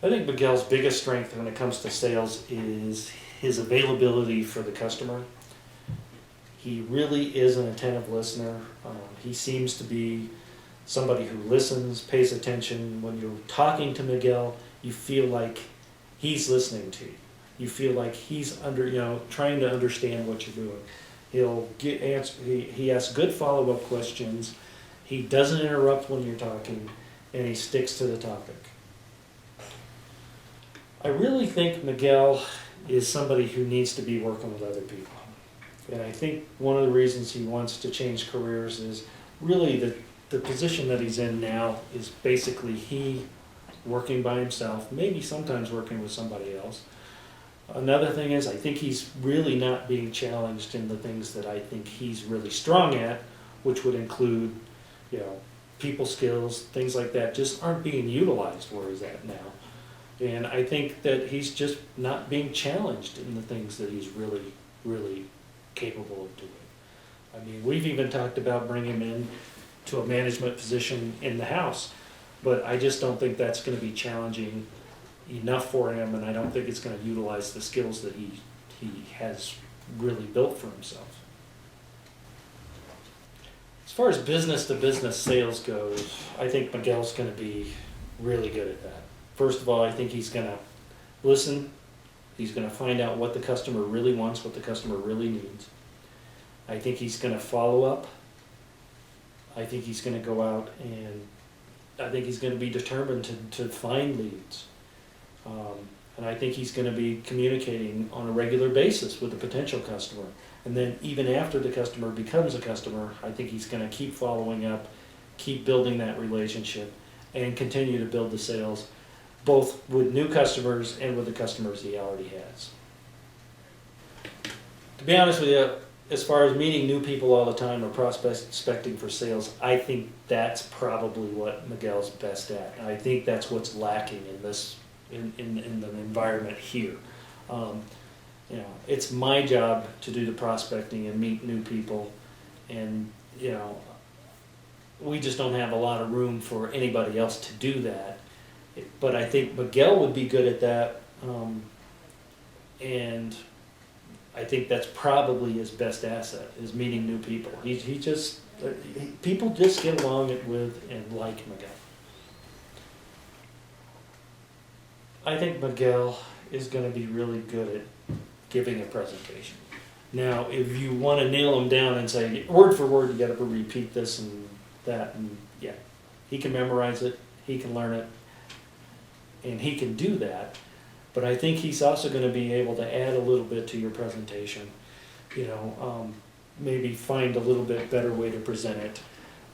I think Miguel's biggest strength when it comes to sales is his availability for the customer. He really is an attentive listener. He seems to be somebody who listens, pays attention. When you're talking to Miguel, you feel like he's listening to you. You feel like he's trying to understand what you're doing. He'll get answer. He asks good follow-up questions. He doesn't interrupt when you're talking, and he sticks to the topic. I really think Miguel is somebody who needs to be working with other people. And I think one of the reasons he wants to change careers is really the position that he's in now is basically he working by himself, maybe sometimes working with somebody else. Another thing is I think he's really not being challenged in the things that I think he's really strong at, which would include, people skills, things like that, just aren't being utilized where he's at now. And I think that he's just not being challenged in the things that he's really, really capable of doing. I mean, we've even talked about bringing him in to a management position in the house, but I just don't think that's going to be challenging enough for him, and I don't think it's going to utilize the skills that he has really built for himself. As far as business-to-business sales goes, I think Miguel's going to be really good at that. First of all, I think he's going to listen. He's going to find out what the customer really wants, what the customer really needs. I think he's going to follow up. I think he's going to go out and I think he's going to be determined to find leads. And I think he's going to be communicating on a regular basis with the potential customer. And then even after the customer becomes a customer, I think he's going to keep following up, keep building that relationship, and continue to build the sales, both with new customers and with the customers he already has. To be honest with you, as far as meeting new people all the time or prospecting for sales, I think that's probably what Miguel's best at. And I think that's what's lacking in this in the environment here. It's my job to do the prospecting and meet new people, and we just don't have a lot of room for anybody else to do that. But I think Miguel would be good at that, and I think that's probably his best asset, is meeting new people. People just get along with and like Miguel. I think Miguel is going to be really good at giving a presentation. Now, if you want to nail him down and say, word for word, you got to repeat this and that, and yeah, he can memorize it, he can learn it, and he can do that. But I think he's also going to be able to add a little bit to your presentation, maybe find a little bit better way to present it.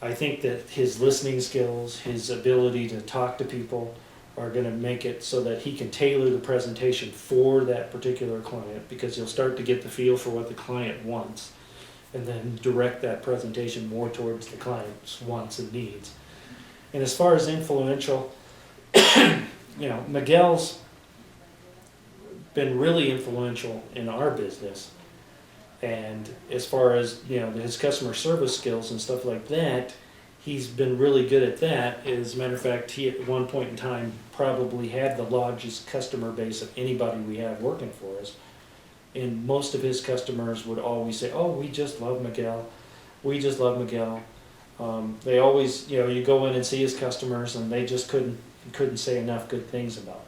I think that his listening skills, his ability to talk to people are going to make it so that he can tailor the presentation for that particular client, because he'll start to get the feel for what the client wants and then direct that presentation more towards the client's wants and needs. And as far as influential, Miguel's been really influential in our business, and as far as his customer service skills and stuff like that, he's been really good at that. As a matter of fact, he at one point in time probably had the largest customer base of anybody we have working for us, and most of his customers would always say, "Oh, we just love Miguel, we just love Miguel." They always, you go in and see his customers, and they just couldn't say enough good things about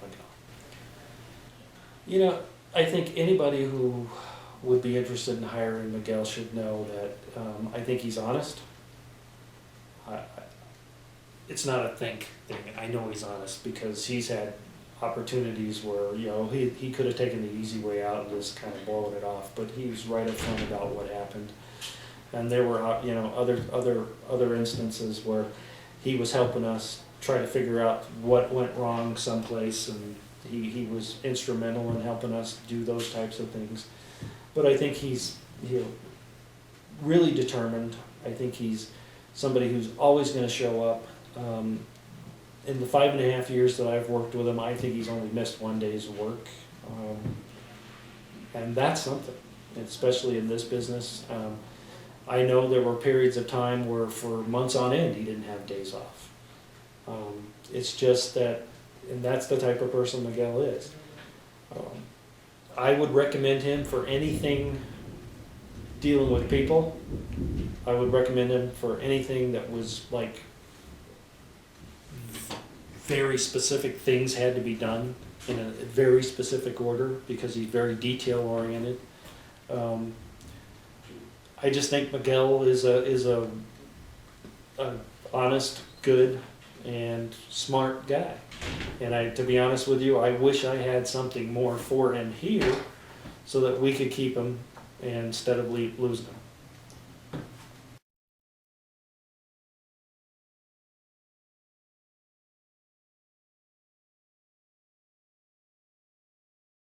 Miguel. I think anybody who would be interested in hiring Miguel should know that I think he's honest. It's not a think thing. I know he's honest because he's had opportunities where he could have taken the easy way out and just kind of blown it off, but he was right up front about what happened. And there were other instances where he was helping us try to figure out what went wrong someplace, and he was instrumental in helping us do those types of things. But I think he's really determined. I think he's somebody who's always going to show up. In the 5.5 years that I've worked with him, I think he's only missed one day's work. And that's something, especially in this business. I know there were periods of time where for months on end he didn't have days off. It's just that and that's the type of person Miguel is. I would recommend him for anything dealing with people. I would recommend him for anything that was like very specific things had to be done in a very specific order, because he's very detail oriented. I just think Miguel is a honest, good, and smart guy. And to be honest with you, I wish I had something more for him here so that we could keep him instead of losing him.